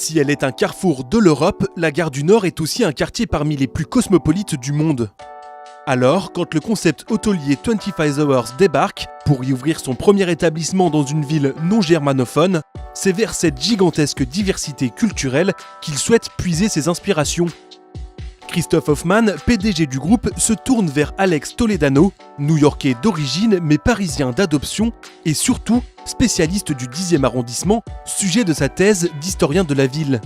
Si elle est un carrefour de l'Europe, la gare du Nord est aussi un quartier parmi les plus cosmopolites du monde. Alors, quand le concept hôtelier 25 Hours débarque pour y ouvrir son premier établissement dans une ville non germanophone, c'est vers cette gigantesque diversité culturelle qu'il souhaite puiser ses inspirations. Christophe Hoffmann, PDG du groupe, se tourne vers Alex Toledano, New-Yorkais d'origine mais parisien d'adoption et surtout spécialiste du 10e arrondissement, sujet de sa thèse d'historien de la ville.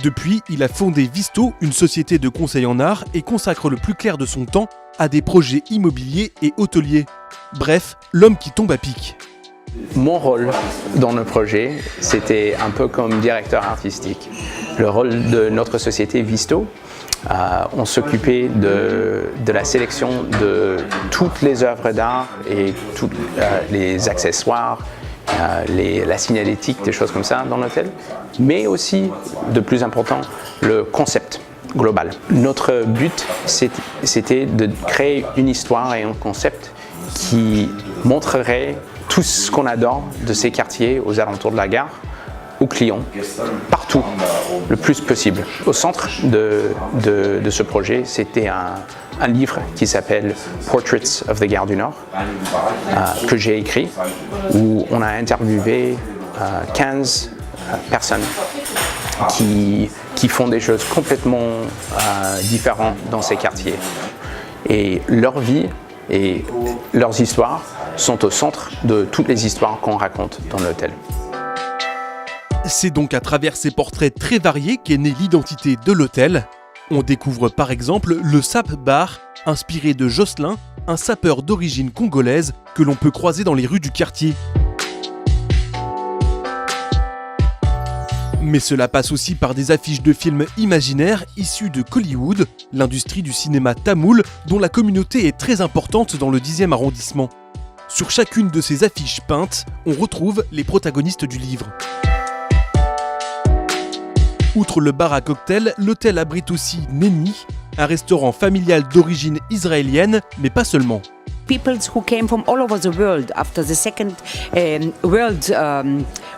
Depuis, il a fondé Visto, une société de conseil en art, et consacre le plus clair de son temps à des projets immobiliers et hôteliers. Bref, l'homme qui tombe à pic. Mon rôle dans le projet, c'était un peu comme directeur artistique. Le rôle de notre société Visto, on s'occupait de la sélection de toutes les œuvres d'art et tous les accessoires, la signalétique, des choses comme ça dans l'hôtel, mais aussi, de plus important, le concept global. Notre but, c'était de créer une histoire et un concept qui montrerait tout ce qu'on adore de ces quartiers aux alentours de la gare, aux clients, partout, le plus possible. Au centre de ce projet, c'était un livre qui s'appelle Portraits of the Gare du Nord, que j'ai écrit, où on a interviewé 15 personnes qui font des choses complètement différentes dans ces quartiers. Et leur vie et leurs histoires sont au centre de toutes les histoires qu'on raconte dans l'hôtel. C'est donc à travers ces portraits très variés qu'est née l'identité de l'hôtel. On découvre par exemple le Sap Bar, inspiré de Jocelyn, un sapeur d'origine congolaise que l'on peut croiser dans les rues du quartier. Mais cela passe aussi par des affiches de films imaginaires issus de Kollywood, l'industrie du cinéma tamoul dont la communauté est très importante dans le 10e arrondissement. Sur chacune de ces affiches peintes, on retrouve les protagonistes du livre. Outre le bar à cocktail, l'hôtel abrite aussi Neni, un restaurant familial d'origine israélienne, mais pas seulement. People who came from all over the world after the Second World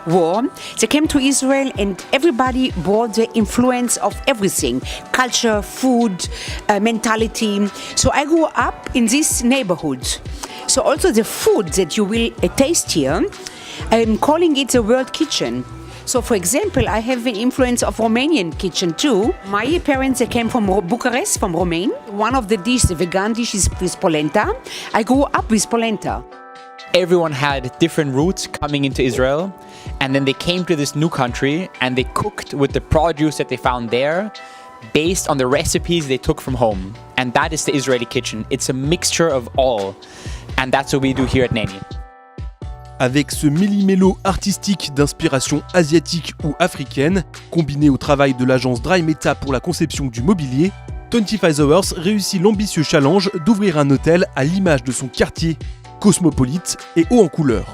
War, they came to Israel and everybody brought the influence of everything, culture, food, mentality. So I grew up in this neighborhood. So also the food that you will taste here, I'm calling it the world kitchen. So, for example, I have an influence of Romanian kitchen too. My parents they came from Bucharest, from Romania. One of the dishes, the vegan dish, is with polenta. I grew up with polenta. Everyone had different roots coming into Israel, and then they came to this new country and they cooked with the produce that they found there based on the recipes they took from home. And that is the Israeli kitchen. It's a mixture of all. And that's what we do here at Neni. Avec ce méli-mélo artistique d'inspiration asiatique ou africaine, combiné au travail de l'agence Dry Meta pour la conception du mobilier, 25 Hours réussit l'ambitieux challenge d'ouvrir un hôtel à l'image de son quartier, cosmopolite et haut en couleur.